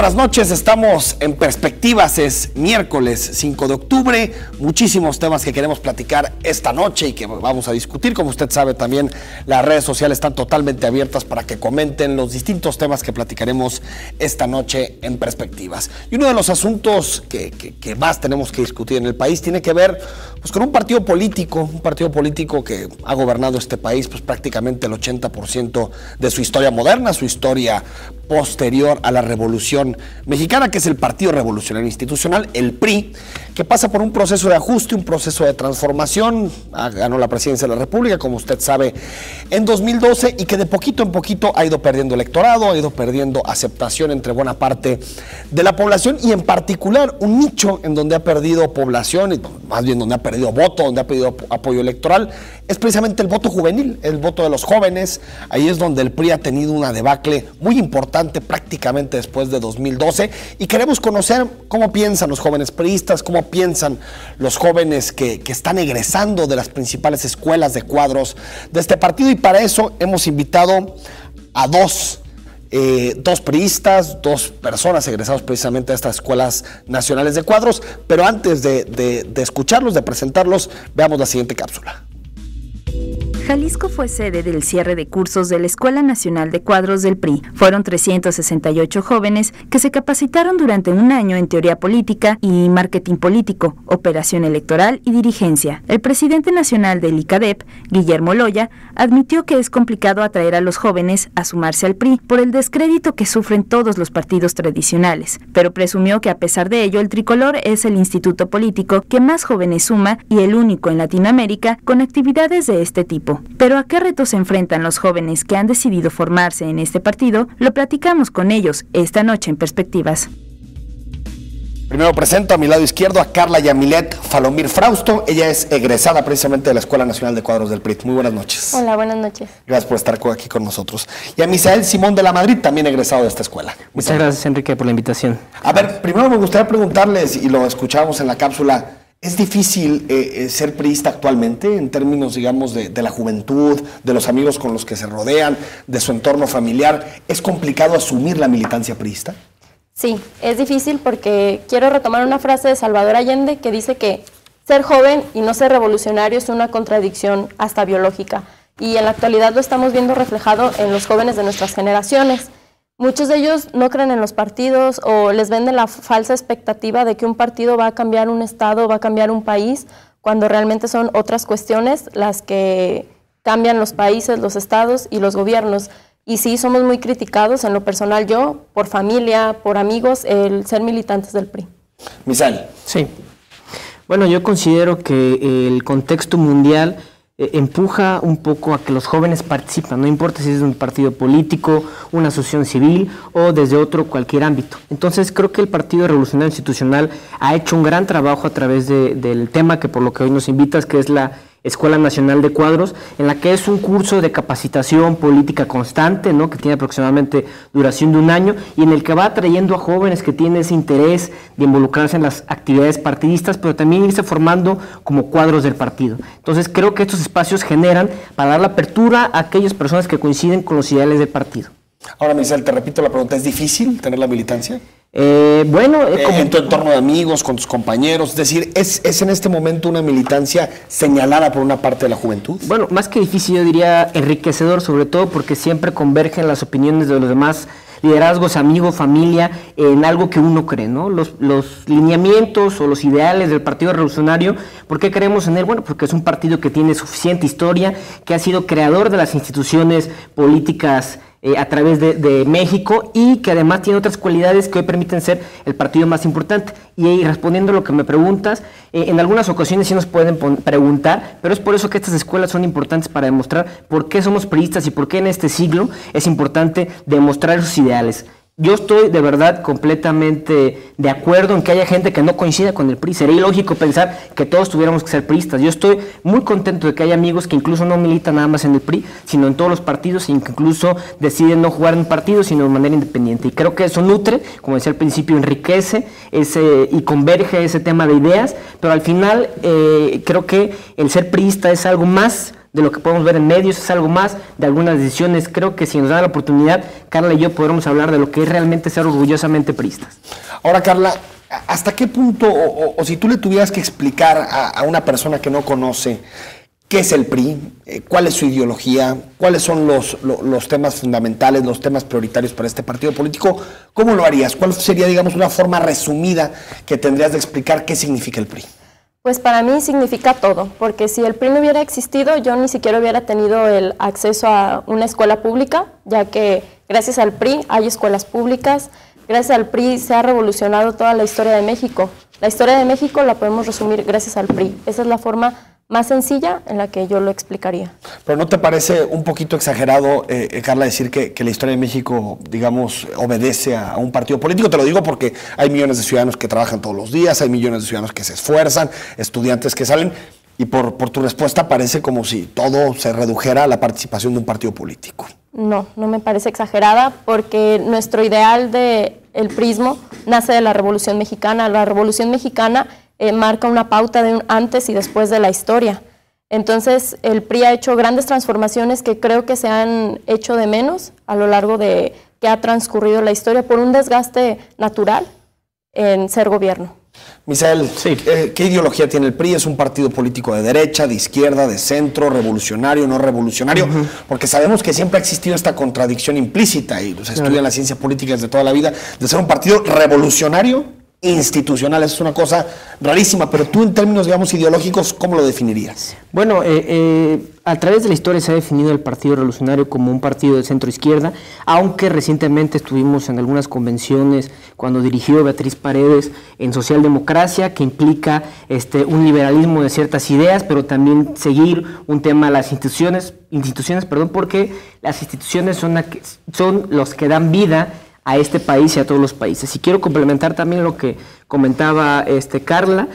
buenas noches, estamos en Perspectivas, es miércoles 5 de octubre, muchísimos temas que queremos platicar esta noche y que vamos a discutir. Como usted sabe, también las redes sociales están totalmente abiertas para que comenten los distintos temas que platicaremos esta noche en Perspectivas. Y uno de los asuntos que más tenemos que discutir en el país tiene que ver pues, con un partido político que ha gobernado este país pues, prácticamente el 80% de su historia moderna, su historia posterior a la Revolución Mexicana, que es el Partido Revolucionario Institucional, el PRI, que pasa por un proceso de ajuste, un proceso de transformación. Ganó la presidencia de la República, como usted sabe, en 2012, y que de poquito en poquito ha ido perdiendo electorado, ha ido perdiendo aceptación entre buena parte de la población, y en particular un nicho en donde ha perdido población, más bien donde ha perdido voto, donde ha perdido apoyo electoral, es precisamente el voto juvenil, el voto de los jóvenes. Ahí es donde el PRI ha tenido una debacle muy importante prácticamente después de 2012, y queremos conocer cómo piensan los jóvenes priistas, cómo piensan los jóvenes que están egresando de las principales escuelas de cuadros de este partido, y para eso hemos invitado a dos priistas, dos personas egresados precisamente a estas escuelas nacionales de cuadros. Pero antes de escucharlos, de presentarlos, veamos la siguiente cápsula. Jalisco fue sede del cierre de cursos de la Escuela Nacional de Cuadros del PRI. Fueron 368 jóvenes que se capacitaron durante un año en teoría política y marketing político, operación electoral y dirigencia. El presidente nacional del ICADEP, Guillermo Loya, admitió que es complicado atraer a los jóvenes a sumarse al PRI por el descrédito que sufren todos los partidos tradicionales, pero presumió que a pesar de ello el tricolor es el instituto político que más jóvenes suma y el único en Latinoamérica con actividades de este tipo. Pero ¿a qué retos se enfrentan los jóvenes que han decidido formarse en este partido? Lo platicamos con ellos esta noche en Perspectivas. Primero presento a mi lado izquierdo a Carla Yamilet Falomir Frausto. Ella es egresada precisamente de la Escuela Nacional de Cuadros del PRI. Muy buenas noches. Hola, buenas noches. Gracias por estar aquí con nosotros. Y a Misael Simón de la Madrid, también egresado de esta escuela. Muchas gracias, Enrique, por la invitación. A ver, primero me gustaría preguntarles, y lo escuchamos en la cápsula, ¿es difícil ser priista actualmente en términos, digamos, de la juventud, de los amigos con los que se rodean, de su entorno familiar? ¿Es complicado asumir la militancia priista? Sí, es difícil porque quiero retomar una frase de Salvador Allende que dice que ser joven y no ser revolucionario es una contradicción hasta biológica. Y en la actualidad lo estamos viendo reflejado en los jóvenes de nuestras generaciones. Muchos de ellos no creen en los partidos o les venden la falsa expectativa de que un partido va a cambiar un estado, va a cambiar un país, cuando realmente son otras cuestiones las que cambian los países, los estados y los gobiernos. Y sí, somos muy criticados, en lo personal yo, por familia, por amigos, el ser militantes del PRI. Misael. Sí. Bueno, yo considero que el contexto mundial empuja un poco a que los jóvenes participan, no importa si es de un partido político, una asociación civil o desde otro cualquier ámbito. Entonces creo que el Partido Revolucionario Institucional ha hecho un gran trabajo a través del tema que por lo que hoy nos invitas, que es la Escuela Nacional de Cuadros, en la que es un curso de capacitación política constante, ¿no?, que tiene aproximadamente duración de un año, y en el que va atrayendo a jóvenes que tienen ese interés de involucrarse en las actividades partidistas, pero también irse formando como cuadros del partido. Entonces creo que estos espacios generan para dar la apertura a aquellas personas que coinciden con los ideales del partido. Ahora, Misael, te repito la pregunta, ¿es difícil tener la militancia? Bueno, en tu entorno de amigos, con tus compañeros, es decir, ¿es en este momento una militancia señalada por una parte de la juventud? Bueno, más que difícil, yo diría enriquecedor, sobre todo porque siempre convergen las opiniones de los demás liderazgos, amigos, familia, en algo que uno cree, ¿no? Los lineamientos o los ideales del Partido Revolucionario, ¿por qué creemos en él? Bueno, porque es un partido que tiene suficiente historia, que ha sido creador de las instituciones políticas a través de México, y que además tiene otras cualidades que hoy permiten ser el partido más importante. Y respondiendo a lo que me preguntas, en algunas ocasiones sí nos pueden preguntar, pero es por eso que estas escuelas son importantes para demostrar por qué somos priistas y por qué en este siglo es importante demostrar esos ideales. Yo estoy de verdad completamente de acuerdo en que haya gente que no coincida con el PRI. Sería ilógico pensar que todos tuviéramos que ser priistas. Yo estoy muy contento de que haya amigos que incluso no militan nada más en el PRI, sino en todos los partidos, y que incluso deciden no jugar en partidos, sino de manera independiente. Y creo que eso nutre, como decía al principio, enriquece y converge ese tema de ideas, pero al final creo que el ser priista es algo más de lo que podemos ver en medios, es algo más de algunas decisiones. Creo que si nos da la oportunidad, Carla y yo podremos hablar de lo que es realmente ser orgullosamente priistas. Ahora, Carla, ¿hasta qué punto, o si tú le tuvieras que explicar a una persona que no conoce qué es el PRI, cuál es su ideología, cuáles son los temas fundamentales, los temas prioritarios para este partido político, ¿cómo lo harías? ¿Cuál sería, digamos, una forma resumida que tendrías de explicar qué significa el PRI? Pues para mí significa todo, porque si el PRI no hubiera existido, yo ni siquiera hubiera tenido el acceso a una escuela pública, ya que gracias al PRI hay escuelas públicas, gracias al PRI se ha revolucionado toda la historia de México. La historia de México la podemos resumir gracias al PRI. Esa es la forma más sencilla en la que yo lo explicaría. Pero ¿no te parece un poquito exagerado, Carla, decir que la historia de México, digamos, obedece a un partido político? Te lo digo porque hay millones de ciudadanos que trabajan todos los días, hay millones de ciudadanos que se esfuerzan, estudiantes que salen, y por tu respuesta parece como si todo se redujera a la participación de un partido político. No, no me parece exagerada, porque nuestro ideal del prismo nace de la Revolución Mexicana. La Revolución Mexicana marca una pauta de un antes y después de la historia. Entonces, el PRI ha hecho grandes transformaciones que creo que se han hecho de menos a lo largo de que ha transcurrido la historia por un desgaste natural en ser gobierno. Misael, sí. ¿Qué ideología tiene el PRI? ¿Es un partido político de derecha, de izquierda, de centro, revolucionario, no revolucionario? Porque sabemos que siempre ha existido esta contradicción implícita, y se estudia en la ciencia política desde toda la vida, de ser un partido revolucionario institucional. Es una cosa rarísima, pero tú en términos, digamos, ideológicos, ¿cómo lo definirías? Bueno, a través de la historia se ha definido el Partido Revolucionario como un partido de centro-izquierda, aunque recientemente estuvimos en algunas convenciones cuando dirigió Beatriz Paredes en Socialdemocracia, que implica un liberalismo de ciertas ideas, pero también seguir un tema de las instituciones, porque las instituciones son los que dan vida a este país y a todos los países. Y quiero complementar también lo que comentaba Carla.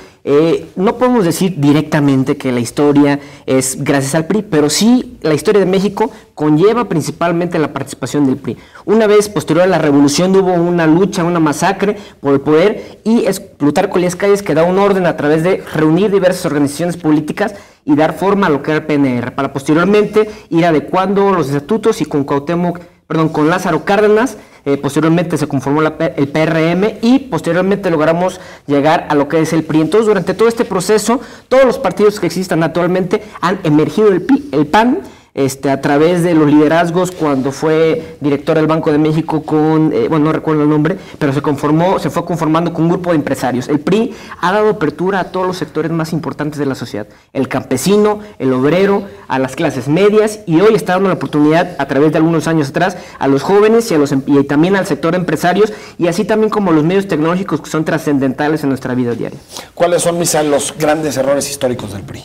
No podemos decir directamente que la historia es gracias al PRI, pero sí la historia de México conlleva principalmente la participación del PRI. Una vez posterior a la revolución hubo una lucha, una masacre por el poder, y es Plutarco Elías Calles que da un orden a través de reunir diversas organizaciones políticas y dar forma a lo que era el PNR, para posteriormente ir adecuando los estatutos, y con Lázaro Cárdenas posteriormente se conformó el PRM, y posteriormente logramos llegar a lo que es el PRI. Entonces, durante todo este proceso, todos los partidos que existan actualmente han emergido el PAN, a través de los liderazgos, cuando fue director del Banco de México con, no recuerdo el nombre, pero se fue conformando con un grupo de empresarios. El PRI ha dado apertura a todos los sectores más importantes de la sociedad, el campesino, el obrero, a las clases medias, y hoy está dando la oportunidad, a través de algunos años atrás, a los jóvenes y también al sector de empresarios, y así también como los medios tecnológicos que son trascendentales en nuestra vida diaria. ¿Cuáles son, Misael, los grandes errores históricos del PRI?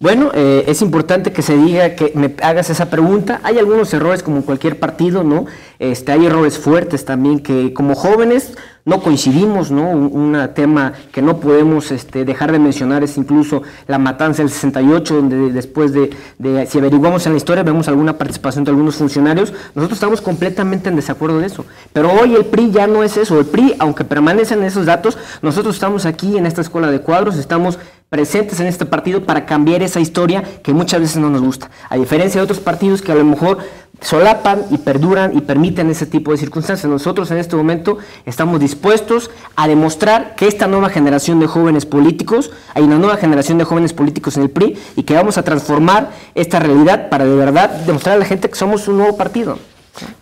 Bueno, es importante que se diga, que me hagas esa pregunta. Hay algunos errores como en cualquier partido, ¿no? Hay errores fuertes también que como jóvenes no coincidimos, ¿no? Un tema que no podemos dejar de mencionar es incluso la matanza del 68, donde después si averiguamos en la historia, vemos alguna participación de algunos funcionarios. Nosotros estamos completamente en desacuerdo de eso. Pero hoy el PRI ya no es eso. El PRI, aunque permanecen esos datos, nosotros estamos aquí en esta escuela de cuadros, estamos presentes en este partido para cambiar esa historia que muchas veces no nos gusta. A diferencia de otros partidos que a lo mejor solapan y perduran y permiten ese tipo de circunstancias, nosotros en este momento estamos dispuestos a demostrar que esta nueva generación de jóvenes políticos, hay una nueva generación de jóvenes políticos en el PRI, y que vamos a transformar esta realidad para de verdad demostrar a la gente que somos un nuevo partido.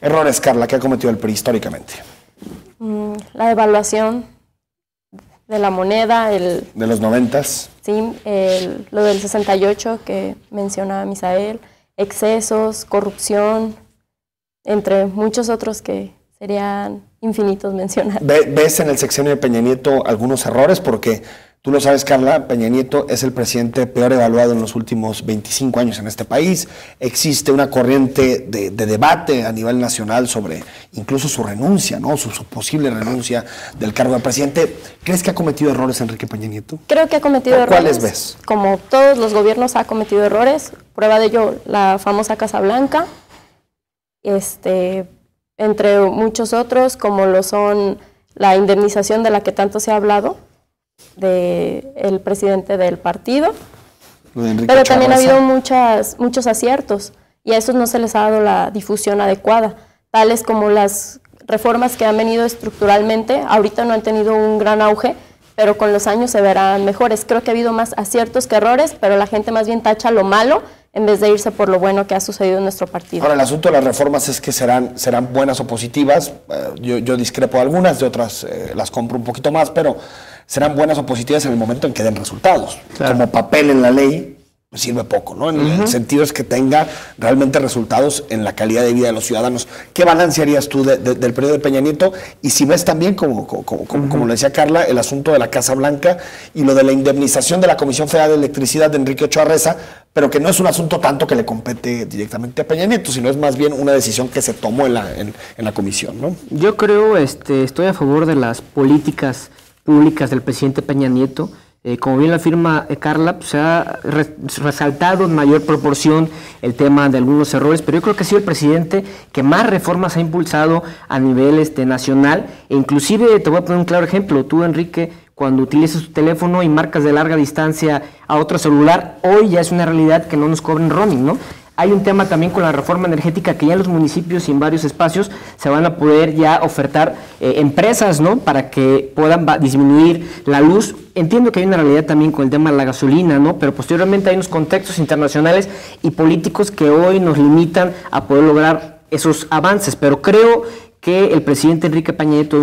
Errores, Carla, que ha cometido el PRI históricamente. La devaluación de la moneda, de los 90s. Sí, lo del 68 que mencionaba Misael, excesos, corrupción, entre muchos otros que serían infinitos mencionar. ¿Ves en el sexenio de Peña Nieto algunos errores? Porque tú lo sabes, Carla, Peña Nieto es el presidente peor evaluado en los últimos 25 años en este país. Existe una corriente de debate a nivel nacional sobre incluso su renuncia, ¿no? Su posible renuncia del cargo de presidente. ¿Crees que ha cometido errores Enrique Peña Nieto? Creo que ha cometido errores. ¿Cuáles ves? Como todos los gobiernos ha cometido errores. Prueba de ello, la famosa Casa Blanca, entre muchos otros, como lo son la indemnización de la que tanto se ha hablado del presidente del partido, Pero también ha habido muchos aciertos y a esos no se les ha dado la difusión adecuada, tales como las reformas que han venido estructuralmente, ahorita no han tenido un gran auge, pero con los años se verán mejores. Creo que ha habido más aciertos que errores, pero la gente más bien tacha lo malo en vez de irse por lo bueno que ha sucedido en nuestro partido. Ahora, el asunto de las reformas es que serán buenas o positivas. Yo discrepo de algunas, de otras las compro un poquito más, pero serán buenas o positivas en el momento en que den resultados. Claro. Como papel en la ley, pues sirve poco, ¿no? En el sentido es que tenga realmente resultados en la calidad de vida de los ciudadanos. ¿Qué balance harías tú del periodo de Peña Nieto? Y si ves también, como le decía Carla, el asunto de la Casa Blanca y lo de la indemnización de la Comisión Federal de Electricidad de Enrique Ochoa Reza, pero que no es un asunto tanto que le compete directamente a Peña Nieto, sino es más bien una decisión que se tomó en la comisión, ¿no? Yo creo, estoy a favor de las políticas públicas del presidente Peña Nieto. Como bien lo afirma Carla, pues, se ha resaltado en mayor proporción el tema de algunos errores, pero yo creo que ha sido el presidente que más reformas ha impulsado a nivel nacional, e inclusive te voy a poner un claro ejemplo. Tú, Enrique, cuando utilizas tu teléfono y marcas de larga distancia a otro celular, hoy ya es una realidad que no nos cobren roaming, ¿no? Hay un tema también con la reforma energética que ya en los municipios y en varios espacios se van a poder ya ofertar empresas, ¿no? Para que puedan disminuir la luz. Entiendo que hay una realidad también con el tema de la gasolina, ¿no? Pero posteriormente hay unos contextos internacionales y políticos que hoy nos limitan a poder lograr esos avances. Pero creo que el presidente Enrique Peña Nieto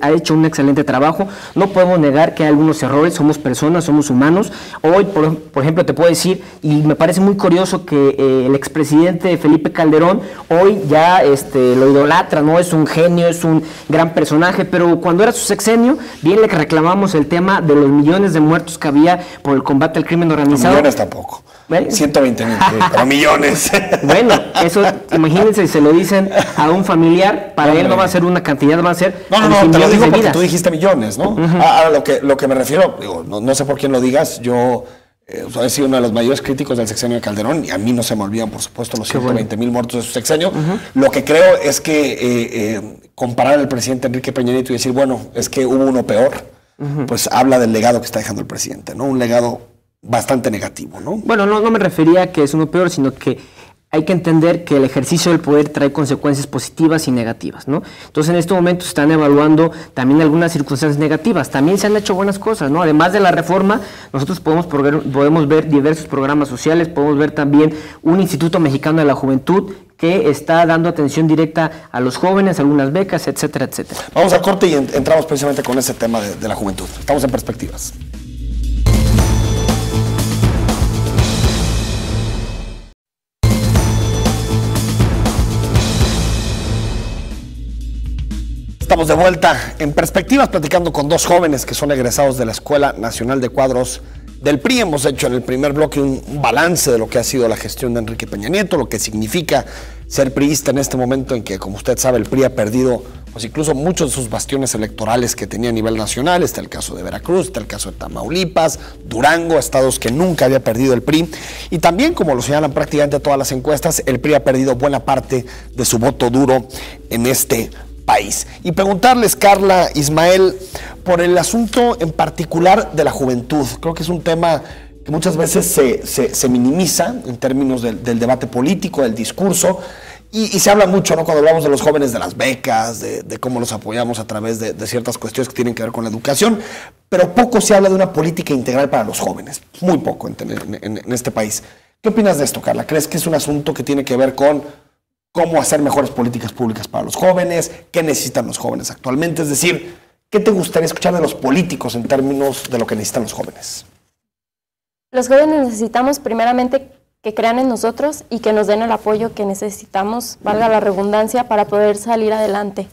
ha hecho un excelente trabajo. No podemos negar que hay algunos errores, somos personas, somos humanos. Hoy, por ejemplo, te puedo decir, y me parece muy curioso que el expresidente Felipe Calderón hoy ya lo idolatra, ¿no? Es un genio, es un gran personaje, pero cuando era su sexenio, bien le reclamamos el tema de los millones de muertos que había por el combate al crimen organizado. Millones tampoco. 120,000, pero millones. Bueno, eso, imagínense, si se lo dicen a un familiar, para él no va a ser una cantidad, va a ser No, te lo digo porque tú dijiste millones, ¿no? Ahora, lo que me refiero, digo, no sé por quién lo digas, yo he sido uno de los mayores críticos del sexenio de Calderón, y a mí no se me olvidan, por supuesto, los 120,000 muertos de su sexenio. Lo que creo es que comparar al presidente Enrique Peña Nieto y decir, bueno, es que hubo uno peor, pues habla del legado que está dejando el presidente, ¿no? Un legado bastante negativo, ¿no? Bueno, no me refería a que es uno peor, sino que hay que entender que el ejercicio del poder trae consecuencias positivas y negativas, ¿no? Entonces, en este momento se están evaluando también algunas circunstancias negativas. También se han hecho buenas cosas, ¿no? Además de la reforma, nosotros podemos ver diversos programas sociales, podemos ver también un Instituto Mexicano de la Juventud que está dando atención directa a los jóvenes, algunas becas, etcétera, etcétera. Vamos a corte y entramos precisamente con ese tema de la juventud. Estamos en Perspectivas. Estamos de vuelta en Perspectivas, platicando con dos jóvenes que son egresados de la Escuela Nacional de Cuadros del PRI. Hemos hecho en el primer bloque un balance de lo que ha sido la gestión de Enrique Peña Nieto, lo que significa ser priista en este momento en que, como usted sabe, el PRI ha perdido pues incluso muchos de sus bastiones electorales que tenía a nivel nacional. Está el caso de Veracruz, está el caso de Tamaulipas, Durango, estados que nunca había perdido el PRI. Y también, como lo señalan prácticamente todas las encuestas, el PRI ha perdido buena parte de su voto duro en este país. Y preguntarles, Carla, Ismael, por el asunto en particular de la juventud. Creo que es un tema que muchas veces se minimiza en términos del debate político, del discurso, y se habla mucho, ¿no? Cuando hablamos de los jóvenes, de las becas, de cómo los apoyamos a través de ciertas cuestiones que tienen que ver con la educación, pero poco se habla de una política integral para los jóvenes, muy poco en este país. ¿Qué opinas de esto, Carla? ¿Crees que es un asunto que tiene que ver con cómo hacer mejores políticas públicas para los jóvenes? ¿Qué necesitan los jóvenes actualmente? Es decir, ¿qué te gustaría escuchar de los políticos en términos de lo que necesitan los jóvenes? Los jóvenes necesitamos primeramente que crean en nosotros y que nos den el apoyo que necesitamos, valga la redundancia, para poder salir adelante.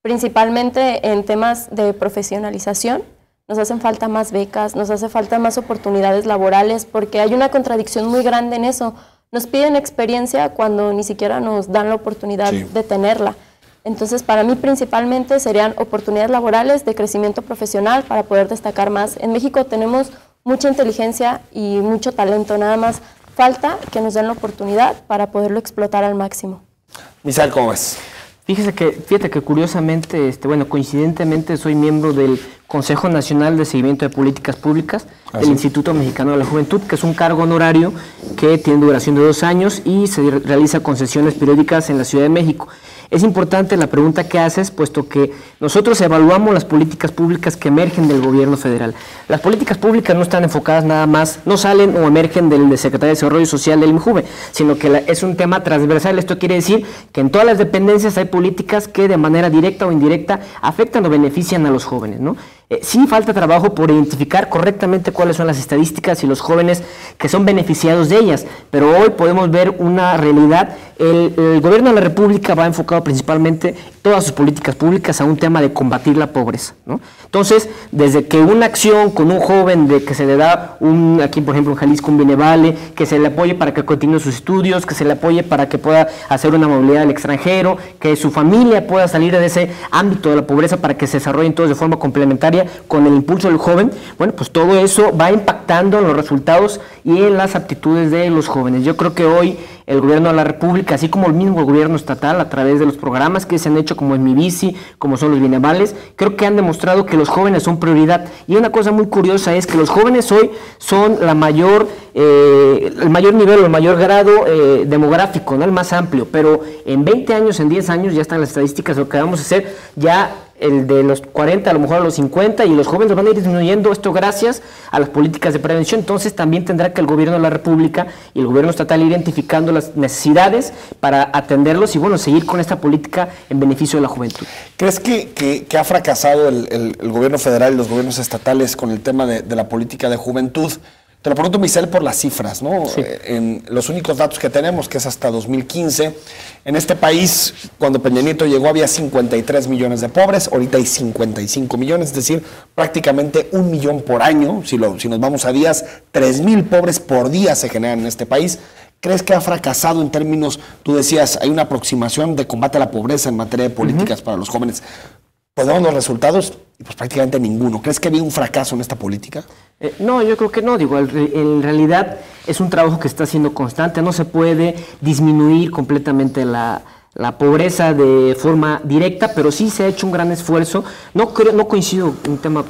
Principalmente en temas de profesionalización, nos hacen falta más becas, nos hace falta más oportunidades laborales, porque hay una contradicción muy grande en eso. Nos piden experiencia cuando ni siquiera nos dan la oportunidad de tenerla. Entonces, para mí principalmente serían oportunidades laborales de crecimiento profesional para poder destacar más. En México tenemos mucha inteligencia y mucho talento, nada más falta que nos den la oportunidad para poderlo explotar al máximo. Misael, ¿cómo ves? Fíjate que curiosamente, coincidentemente soy miembro del Consejo Nacional de Seguimiento de Políticas Públicas del Instituto Mexicano de la Juventud, que es un cargo honorario que tiene duración de 2 años y se realiza con sesiones periódicas en la Ciudad de México. Es importante la pregunta que haces, puesto que nosotros evaluamos las políticas públicas que emergen del gobierno federal. Las políticas públicas no están enfocadas nada más, no salen o emergen del Secretaría de Desarrollo Social del INJUVE, sino que es un tema transversal. Esto quiere decir que en todas las dependencias hay políticas que de manera directa o indirecta afectan o benefician a los jóvenes, ¿no? Sí falta trabajo por identificar correctamente cuáles son las estadísticas y los jóvenes que son beneficiados de ellas, pero hoy podemos ver una realidad. El gobierno de la República va enfocado principalmente todas sus políticas públicas a un tema de combatir la pobreza, ¿no? Entonces, desde que una acción con un joven de que se le da aquí por ejemplo en Jalisco un Bienevale, que se le apoye para que continúe sus estudios, que se le apoye para que pueda hacer una movilidad al extranjero, que su familia pueda salir de ese ámbito de la pobreza para que se desarrollen todos de forma complementaria con el impulso del joven, bueno, pues todo eso va impactando en los resultados y en las aptitudes de los jóvenes. Yo creo que hoy el gobierno de la República, así como el mismo gobierno estatal, a través de los programas que se han hecho, como en Mi Bici, como son los Bienavales, creo que han demostrado que los jóvenes son prioridad. Y una cosa muy curiosa es que los jóvenes hoy son el mayor nivel, el mayor grado demográfico, ¿no? El más amplio, pero en 20 años, en 10 años, ya están las estadísticas, lo que vamos a hacer ya el de los 40 a lo mejor a los 50, y los jóvenes van a ir disminuyendo, esto gracias a las políticas de prevención. Entonces también tendrá que el gobierno de la República y el gobierno estatal ir identificando las necesidades para atenderlos y bueno, seguir con esta política en beneficio de la juventud. ¿Crees que ha fracasado el gobierno federal y los gobiernos estatales con el tema de la política de juventud? Te lo pregunto, Misael, por las cifras, ¿no? Sí. En los únicos datos que tenemos, que es hasta 2015, en este país, cuando Peña Nieto llegó, había 53 millones de pobres, ahorita hay 55 millones, es decir, prácticamente 1 millón por año. Si nos vamos a días, 3,000 pobres por día se generan en este país. ¿Crees que ha fracasado en términos, tú decías, hay una aproximación de combate a la pobreza en materia de políticas para los jóvenes? Pues vemos los resultados y pues prácticamente ninguno. ¿Crees que ha habido un fracaso en esta política? No, yo creo que no. Digo, en realidad es un trabajo que está siendo constante. No se puede disminuir completamente la pobreza de forma directa, pero sí se ha hecho un gran esfuerzo. No coincido en un tema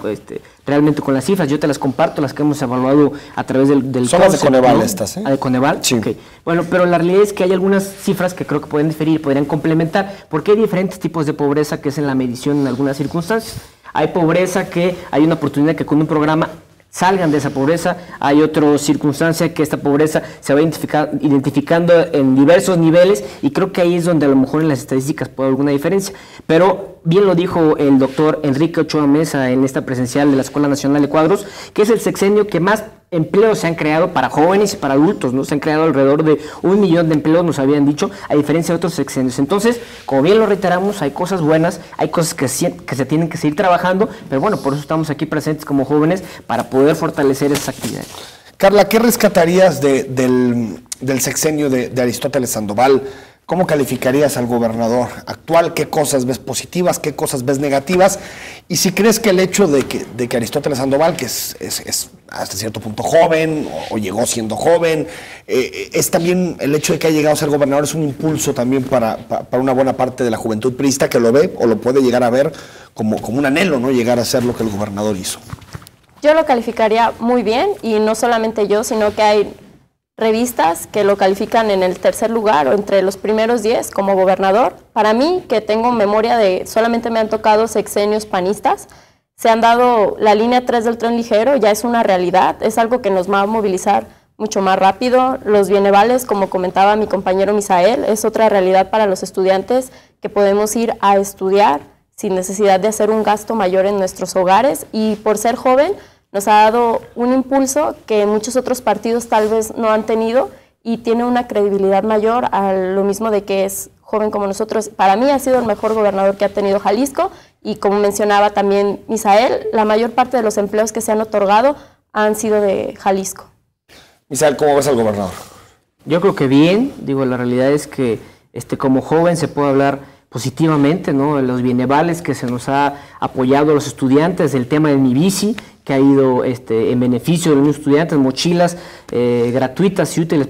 realmente con las cifras. Yo te las comparto, las que hemos evaluado a través del Son las de Coneval, ¿no? Estas, ¿eh? ¿De Coneval? Sí. Okay. Bueno, pero la realidad es que hay algunas cifras que creo que pueden diferir, podrían complementar, porque hay diferentes tipos de pobreza que es en la medición en algunas circunstancias. Hay pobreza que hay una oportunidad que con un programa salgan de esa pobreza. Hay otra circunstancia que esta pobreza se va identificando en diversos niveles, y creo que ahí es donde a lo mejor en las estadísticas puede haber alguna diferencia. Pero bien lo dijo el doctor Enrique Ochoa Mesa en esta presencial de la Escuela Nacional de Cuadros, que es el sexenio que más empleos se han creado para jóvenes y para adultos, ¿no? Se han creado alrededor de 1 millón de empleos, nos habían dicho, a diferencia de otros sexenios. Entonces, como bien lo reiteramos, hay cosas buenas, hay cosas que se tienen que seguir trabajando, pero bueno, por eso estamos aquí presentes como jóvenes, para poder fortalecer esas actividades. Carla, ¿qué rescatarías del sexenio de Aristóteles Sandoval? ¿Cómo calificarías al gobernador actual? ¿Qué cosas ves positivas? ¿Qué cosas ves negativas? Y si crees que el hecho de que Aristóteles Sandoval, que es hasta cierto punto joven, o llegó siendo joven, es también el hecho de que haya llegado a ser gobernador, es un impulso también para una buena parte de la juventud priista que lo ve o lo puede llegar a ver como un anhelo, ¿no? Llegar a ser lo que el gobernador hizo. Yo lo calificaría muy bien, y no solamente yo, sino que hay revistas que lo califican en el 3er lugar o entre los primeros 10 como gobernador. Para mí, que tengo memoria de solamente me han tocado sexenios panistas, se han dado la línea 3 del tren ligero, ya es una realidad, es algo que nos va a movilizar mucho más rápido. Los bienevales, como comentaba mi compañero Misael, es otra realidad para los estudiantes, que podemos ir a estudiar sin necesidad de hacer un gasto mayor en nuestros hogares, y por ser joven nos ha dado un impulso que muchos otros partidos tal vez no han tenido, y tiene una credibilidad mayor a lo mismo de que es joven como nosotros. Para mí ha sido el mejor gobernador que ha tenido Jalisco, y como mencionaba también Misael, la mayor parte de los empleos que se han otorgado han sido de Jalisco. Misael, ¿cómo ves al gobernador? Yo creo que bien. Digo, la realidad es que como joven se puede hablar positivamente, ¿no? Los bienevales que se nos ha apoyado a los estudiantes, el tema de Mi Bici, que ha ido en beneficio de los estudiantes, mochilas gratuitas y útiles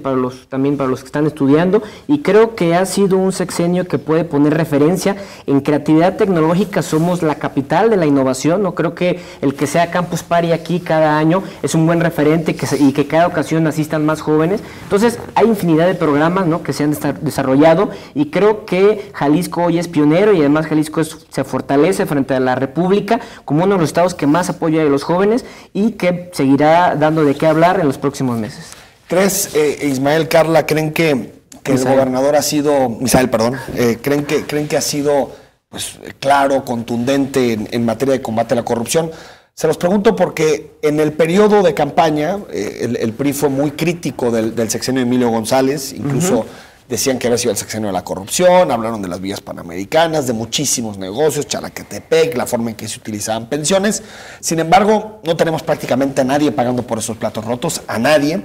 también para los que están estudiando, y creo que ha sido un sexenio que puede poner referencia. En creatividad tecnológica somos la capital de la innovación, ¿no? Creo que el que sea Campus Party aquí cada año es un buen referente y que cada ocasión asistan más jóvenes. Entonces hay infinidad de programas, ¿no?, que se han desarrollado, y creo que Jalisco hoy es pionero, y además Jalisco se fortalece frente a la República como uno de los estados que más apoya a los jóvenes y que seguirá dando de qué hablar en los próximos meses. ¿Crees, Ismael, Carla, creen que el gobernador ha sido, Misael, perdón, creen que ha sido pues, claro, contundente en materia de combate a la corrupción? Se los pregunto porque en el periodo de campaña el PRI fue muy crítico del sexenio de Emilio González, incluso decían que había sido el sexenio de la corrupción, hablaron de las vías panamericanas, de muchísimos negocios, Chalaquetepec, la forma en que se utilizaban pensiones. Sin embargo, no tenemos prácticamente a nadie pagando por esos platos rotos, a nadie,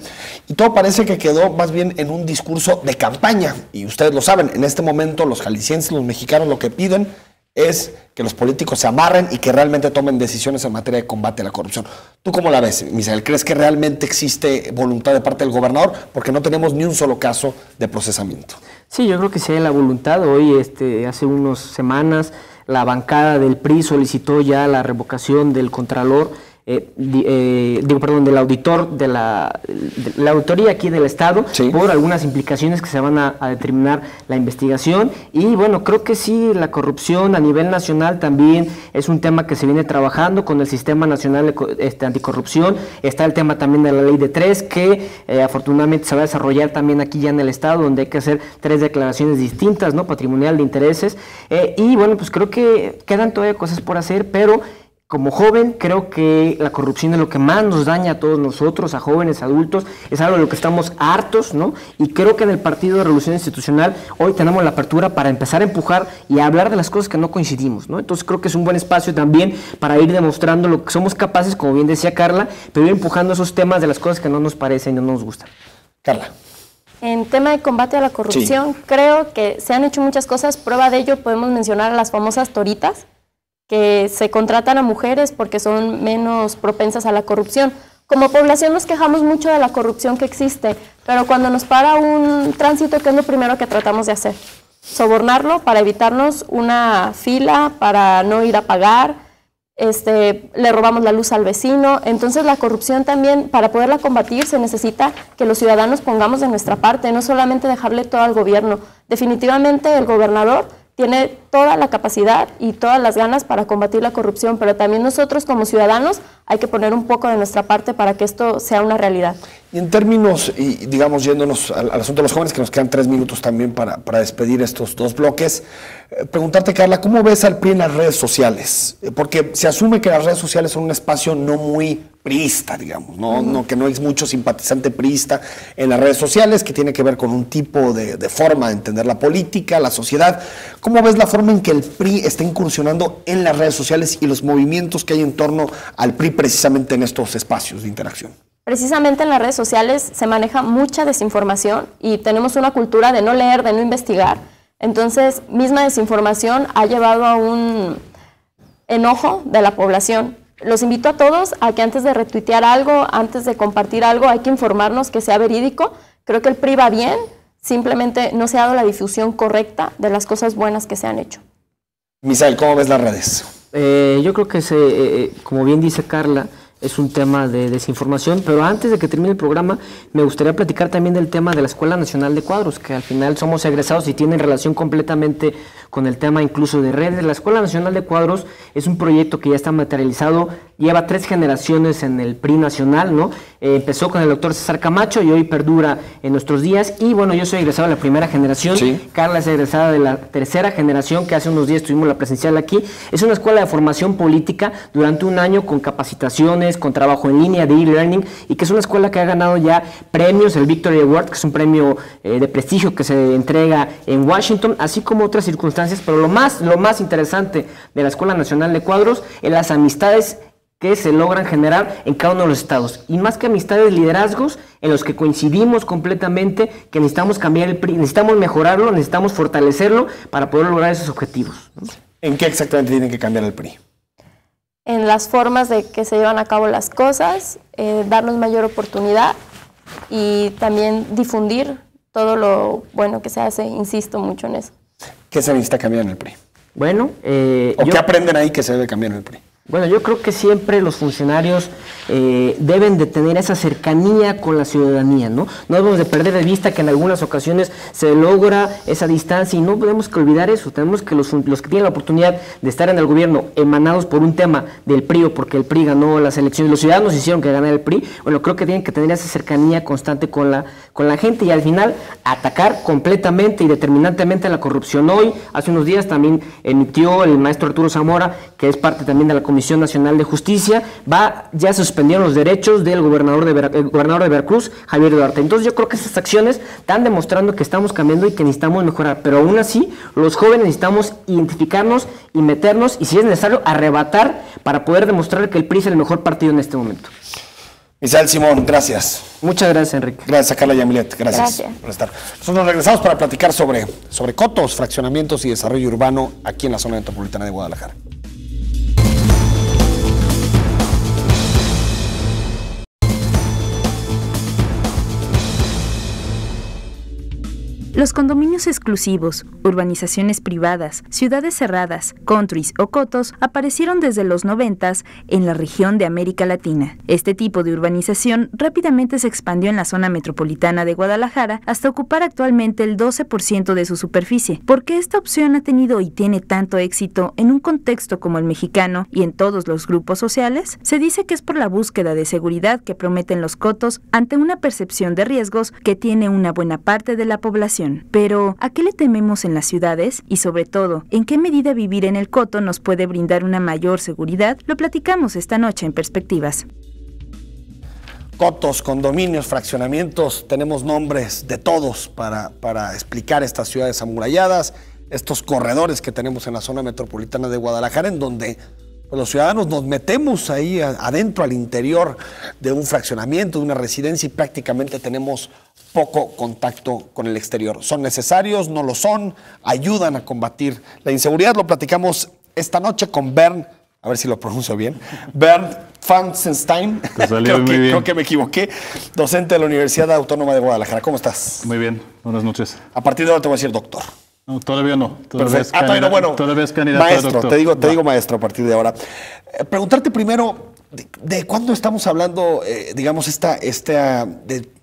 y todo parece que quedó más bien en un discurso de campaña. Y ustedes lo saben, en este momento los jaliscienses, los mexicanos, lo que piden es que los políticos se amarren y que realmente tomen decisiones en materia de combate a la corrupción. ¿Tú cómo la ves, Misael? ¿Crees que realmente existe voluntad de parte del gobernador? Porque no tenemos ni un solo caso de procesamiento. Sí, yo creo que sí hay la voluntad. Hoy, hace unas semanas, la bancada del PRI solicitó ya la revocación del contralor, del auditor de la auditoría aquí del Estado, sí, por algunas implicaciones que se van a determinar la investigación. Y bueno, creo que sí, la corrupción a nivel nacional también es un tema que se viene trabajando con el Sistema Nacional Anticorrupción. Está el tema también de la Ley de 3, que afortunadamente se va a desarrollar también aquí ya en el Estado, donde hay que hacer 3 declaraciones distintas, ¿no?, patrimonial, de intereses. Y bueno, pues creo que quedan todavía cosas por hacer, pero como joven, creo que la corrupción es lo que más nos daña a todos nosotros, a jóvenes, adultos, es algo de lo que estamos hartos, ¿no? Y creo que en el Partido de Revolución Institucional hoy tenemos la apertura para empezar a empujar y a hablar de las cosas que no coincidimos, ¿no? Entonces creo que es un buen espacio también para ir demostrando lo que somos capaces, como bien decía Carla, pero ir empujando esos temas de las cosas que no nos parecen y no nos gustan. Carla. En tema de combate a la corrupción, sí, creo que se han hecho muchas cosas. Prueba de ello podemos mencionar a las famosas toritas, que se contratan a mujeres porque son menos propensas a la corrupción. Como población nos quejamos mucho de la corrupción que existe, pero cuando nos para un tránsito, ¿qué es lo primero que tratamos de hacer? Sobornarlo para evitarnos una fila, para no ir a pagar, le robamos la luz al vecino. Entonces la corrupción también, para poderla combatir, se necesita que los ciudadanos pongamos de nuestra parte, no solamente dejarle todo al gobierno. Definitivamente el gobernador tiene toda la capacidad y todas las ganas para combatir la corrupción, pero también nosotros como ciudadanos hay que poner un poco de nuestra parte para que esto sea una realidad. Y en términos, y digamos, yéndonos al asunto de los jóvenes, que nos quedan 3 minutos también para despedir estos 2 bloques, preguntarte, Carla, ¿cómo ves al PRI en las redes sociales? Porque se asume que las redes sociales son un espacio no muy priista, digamos, ¿no? Que no es mucho simpatizante priista en las redes sociales, que tiene que ver con un tipo de forma de entender la política, la sociedad. ¿Cómo ves la forma en que el PRI está incursionando en las redes sociales y los movimientos que hay en torno al PRI precisamente en estos espacios de interacción? Precisamente en las redes sociales se maneja mucha desinformación y tenemos una cultura de no leer, de no investigar. Entonces, misma desinformación ha llevado a un enojo de la población. Los invito a todos a que antes de retuitear algo, antes de compartir algo, hay que informarnos que sea verídico. Creo que el PRI va bien, simplemente no se ha dado la difusión correcta de las cosas buenas que se han hecho. Misael, ¿cómo ves las redes? Yo creo que, como bien dice Carla, es un tema de desinformación, pero antes de que termine el programa, me gustaría platicar también del tema de la Escuela Nacional de Cuadros, que al final somos egresados y tienen relación completamente con el tema incluso de redes. La Escuela Nacional de Cuadros es un proyecto que ya está materializado, lleva 3 generaciones en el PRI nacional, ¿no? Empezó con el doctor César Camacho y hoy perdura en nuestros días. Y bueno, yo soy egresado de la primera generación, sí, Carla es egresada de la tercera generación, que hace unos días tuvimos la presencial aquí. Es una escuela de formación política durante un año con capacitaciones, con trabajo en línea, de e-learning, y que es una escuela que ha ganado ya premios, el Victory Award, que es un premio de prestigio que se entrega en Washington, así como otras circunstancias. Pero lo más interesante de la Escuela Nacional de Cuadros es las amistades que se logran generar en cada uno de los estados. Y más que amistades, liderazgos en los que coincidimos completamente, que necesitamos cambiar el PRI, necesitamos mejorarlo, necesitamos fortalecerlo para poder lograr esos objetivos, ¿no? ¿En qué exactamente tiene que cambiar el PRI? En las formas de que se llevan a cabo las cosas, darnos mayor oportunidad y también difundir todo lo bueno que se hace, insisto mucho en eso. ¿Qué se necesita cambiar en el PRI? Bueno, ¿O qué aprenden ahí que se debe cambiar en el PRI? Bueno, yo creo que siempre los funcionarios deben de tener esa cercanía con la ciudadanía, ¿no? No debemos de perder de vista que en algunas ocasiones se logra esa distancia y no tenemos que olvidar eso. Tenemos que los que tienen la oportunidad de estar en el gobierno emanados por un tema del PRI o porque el PRI ganó las elecciones, los ciudadanos hicieron que ganara el PRI, bueno, creo que tienen que tener esa cercanía constante con la gente y al final atacar completamente y determinantemente la corrupción. Hoy, hace unos días también emitió el maestro Arturo Zamora, que es parte también de la Comisión Nacional de Justicia, ya se suspendieron los derechos del gobernador de Veracruz, Javier Duarte. Entonces yo creo que esas acciones están demostrando que estamos cambiando y que necesitamos mejorar, pero aún así los jóvenes necesitamos identificarnos y meternos y si es necesario arrebatar para poder demostrar que el PRI es el mejor partido en este momento. Misael Simón, gracias. Muchas gracias, Enrique. Gracias a Carla Yamilet, gracias por estar. Nosotros regresamos para platicar sobre cotos, fraccionamientos y desarrollo urbano aquí en la zona metropolitana de Guadalajara. Los condominios exclusivos, urbanizaciones privadas, ciudades cerradas, countries o cotos aparecieron desde los 90s en la región de América Latina. Este tipo de urbanización rápidamente se expandió en la zona metropolitana de Guadalajara hasta ocupar actualmente el 12% de su superficie. ¿Por qué esta opción ha tenido y tiene tanto éxito en un contexto como el mexicano y en todos los grupos sociales? Se dice que es por la búsqueda de seguridad que prometen los cotos ante una percepción de riesgos que tiene una buena parte de la población. Pero, ¿a qué le tememos en las ciudades? Y sobre todo, ¿en qué medida vivir en el coto nos puede brindar una mayor seguridad? Lo platicamos esta noche en Perspectivas. Cotos, condominios, fraccionamientos, tenemos nombres de todos para explicar estas ciudades amuralladas, estos corredores que tenemos en la zona metropolitana de Guadalajara, en donde los ciudadanos nos metemos ahí adentro, al interior de un fraccionamiento, de una residencia y prácticamente tenemos poco contacto con el exterior. ¿Son necesarios? ¿No lo son? ¿Ayudan a combatir la inseguridad? Lo platicamos esta noche con Bernd, a ver si lo pronuncio bien, Bernd Fanzenstein, creo que me equivoqué, docente de la Universidad Autónoma de Guadalajara. ¿Cómo estás? Muy bien, buenas noches. A partir de ahora te voy a decir doctor. No, todavía no. Todavía es candidato maestro, a doctor. Te digo maestro a partir de ahora. Preguntarte primero, ¿de cuándo estamos hablando, digamos,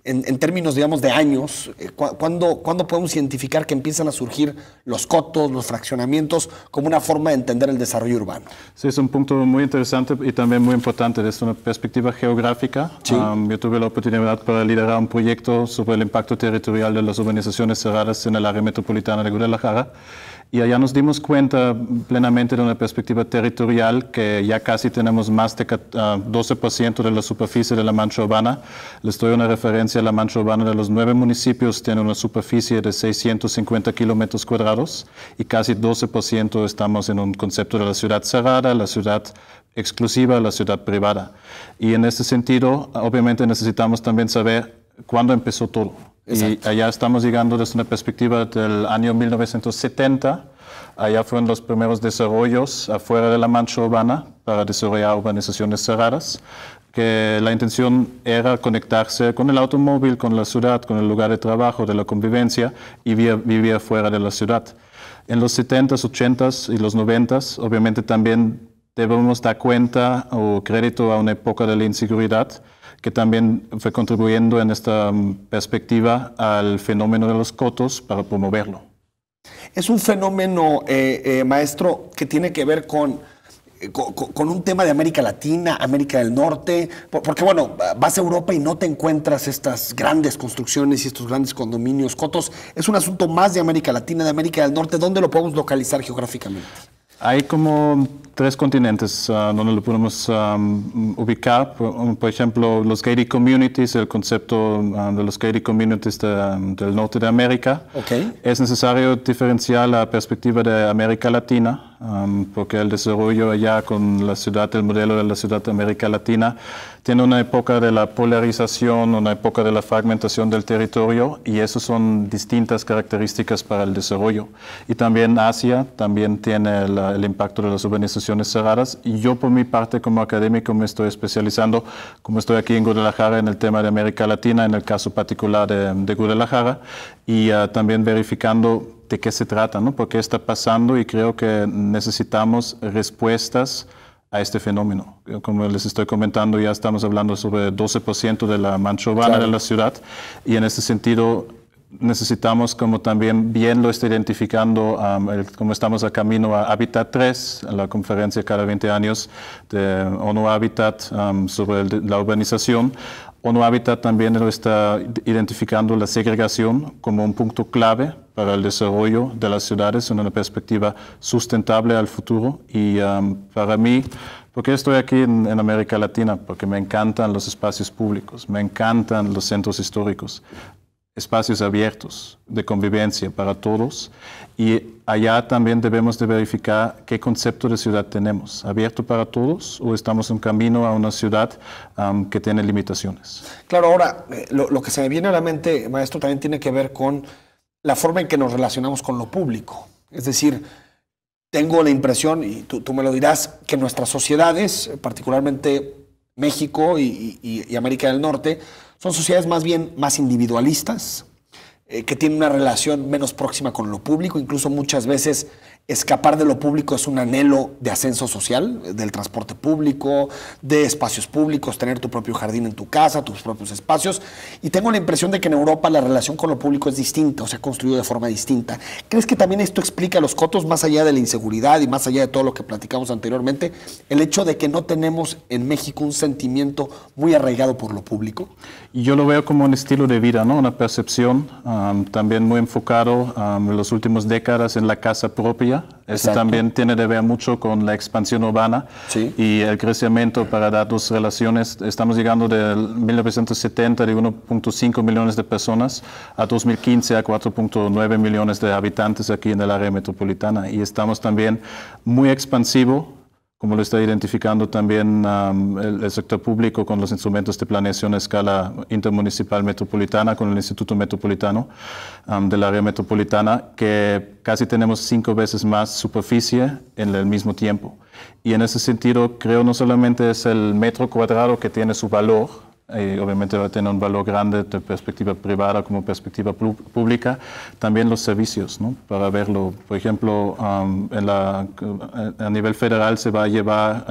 en términos, digamos, de años? ¿Cuándo podemos identificar que empiezan a surgir los cotos, los fraccionamientos, como una forma de entender el desarrollo urbano? Sí, es un punto muy interesante y también muy importante desde una perspectiva geográfica. Sí. Yo tuve la oportunidad para liderar un proyecto sobre el impacto territorial de las urbanizaciones cerradas en el área metropolitana de Guadalajara. Y allá nos dimos cuenta plenamente de una perspectiva territorial que ya casi tenemos más de 12% de la superficie de la mancha urbana. Les doy una referencia: la mancha urbana de los 9 municipios tiene una superficie de 650 kilómetros cuadrados y casi 12% estamos en un concepto de la ciudad cerrada, la ciudad exclusiva, la ciudad privada. Y en ese sentido, obviamente necesitamos también saber cuándo empezó todo. Exacto. Y allá estamos llegando desde una perspectiva del año 1970. Allá fueron los primeros desarrollos afuera de la mancha urbana para desarrollar urbanizaciones cerradas, que la intención era conectarse con el automóvil, con la ciudad, con el lugar de trabajo, de la convivencia y vivir fuera de la ciudad. En los 70s, 80s y los 90s, obviamente también debemos dar cuenta o crédito a una época de la inseguridad que también fue contribuyendo en esta perspectiva al fenómeno de los cotos para promoverlo. Es un fenómeno, maestro, que tiene que ver con un tema de América Latina, América del Norte, porque bueno, vas a Europa y no te encuentras estas grandes construcciones y estos grandes condominios, cotos. Es un asunto más de América Latina, de América del Norte. ¿Dónde lo podemos localizar geográficamente? Hay como 3 continentes donde lo podemos ubicar. Por ejemplo, los gated communities, el concepto de los gated communities del norte de América. Okay. Es necesario diferenciar la perspectiva de América Latina. porque el desarrollo allá con la ciudad, el modelo de la ciudad de América Latina, tiene una época de la polarización, una época de la fragmentación del territorio, y eso son distintas características para el desarrollo. Y también Asia también tiene el impacto de las urbanizaciones cerradas, y yo por mi parte como académico me estoy especializando, como estoy aquí en Guadalajara, en el tema de América Latina, en el caso particular de Guadalajara, y también verificando de qué se trata, ¿no? Por qué está pasando, y creo que necesitamos respuestas a este fenómeno. Como les estoy comentando, ya estamos hablando sobre 12% de la mancha urbana de la ciudad, y en ese sentido necesitamos, como también bien lo está identificando, como estamos a camino a Hábitat 3, a la conferencia cada 20 años de ONU Habitat sobre la urbanización. ONU Habitat también lo está identificando la segregación como un punto clave para el desarrollo de las ciudades en una perspectiva sustentable al futuro. Y para mí, ¿por qué estoy aquí en América Latina? Porque me encantan los espacios públicos, me encantan los centros históricos, espacios abiertos de convivencia para todos, y allá también debemos de verificar qué concepto de ciudad tenemos, abierto para todos o estamos en camino a una ciudad que tiene limitaciones. Claro, ahora lo que se me viene a la mente, maestro, también tiene que ver con la forma en que nos relacionamos con lo público. Es decir, tengo la impresión, y tú me lo dirás, que nuestras sociedades, particularmente México y América del Norte, son sociedades más individualistas, que tienen una relación menos próxima con lo público. Incluso muchas veces escapar de lo público es un anhelo de ascenso social, del transporte público, de espacios públicos, tener tu propio jardín en tu casa, tus propios espacios. Y tengo la impresión de que en Europa la relación con lo público es distinta, o se ha construido de forma distinta. ¿Crees que también esto explica los cotos, más allá de la inseguridad y más allá de todo lo que platicamos anteriormente, el hecho de que no tenemos en México un sentimiento muy arraigado por lo público? Yo lo veo como un estilo de vida, ¿no? Una percepción, también muy enfocado en las últimas décadas en la casa propia. Eso también tiene que ver mucho con la expansión urbana y el crecimiento para dar dos relaciones. Estamos llegando de 1970 de 1.5 millones de personas a 2015 a 4.9 millones de habitantes aquí en el área metropolitana, y estamos también muy expansivo, como lo está identificando también el sector público con los instrumentos de planeación a escala intermunicipal metropolitana, con el Instituto Metropolitano del área metropolitana, que casi tenemos 5 veces más superficie en el mismo tiempo. Y en ese sentido, creo no solamente es el metro cuadrado que tiene su valor, obviamente va a tener un valor grande de perspectiva privada como perspectiva pública, también los servicios, ¿no? Para verlo, por ejemplo, a nivel federal se va a llevar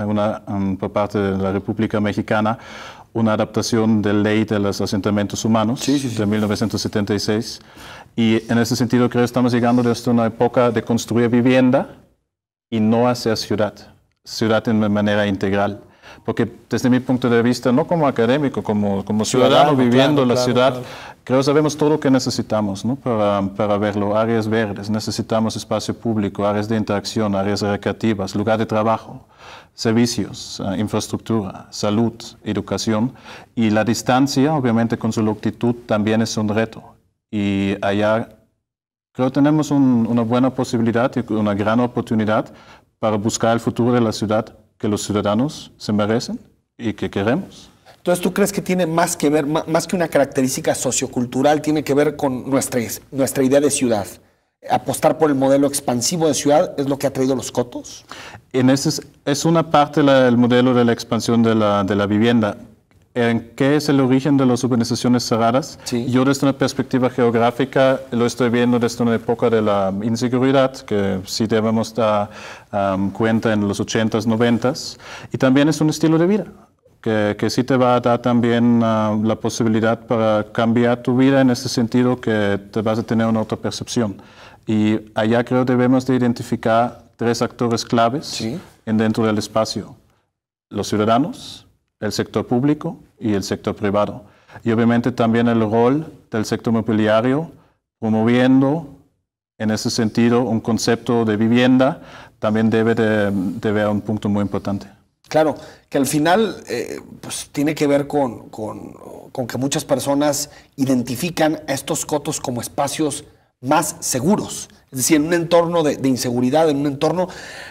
por parte de la República Mexicana una adaptación de ley de los asentamientos humanos de 1976, y en ese sentido creo que estamos llegando desde una época de construir vivienda y no hacer ciudad de manera integral. Porque desde mi punto de vista, no como académico, como ciudadano viviendo la ciudad, creo que sabemos todo lo que necesitamos, ¿no? para verlo. Áreas verdes, necesitamos espacio público, áreas de interacción, áreas recreativas, lugar de trabajo, servicios, infraestructura, salud, educación. Y la distancia, obviamente con su longitud, también es un reto. Y allá creo que tenemos una buena posibilidad y una gran oportunidad para buscar el futuro de la ciudad que los ciudadanos se merecen y que queremos. Entonces, ¿tú crees que tiene más que ver, más que una característica sociocultural, tiene que ver con nuestra idea de ciudad? ¿Apostar por el modelo expansivo de ciudad es lo que ha traído los cotos? Es una parte del modelo de la expansión de la vivienda. ¿En qué es el origen de las urbanizaciones cerradas? Yo desde una perspectiva geográfica lo estoy viendo desde una época de la inseguridad, que sí debemos dar cuenta en los 80s, 90s, y también es un estilo de vida, que sí te va a dar también la posibilidad para cambiar tu vida en ese sentido, que te vas a tener una otra percepción. Y allá creo que debemos de identificar 3 actores claves dentro del espacio: los ciudadanos, el sector público y el sector privado. Y obviamente también el rol del sector mobiliario, promoviendo en ese sentido un concepto de vivienda, también debe de ver un punto muy importante. Claro, que al final pues tiene que ver con que muchas personas identifican a estos cotos como espacios más seguros. Es decir, en un entorno de inseguridad, en un entorno...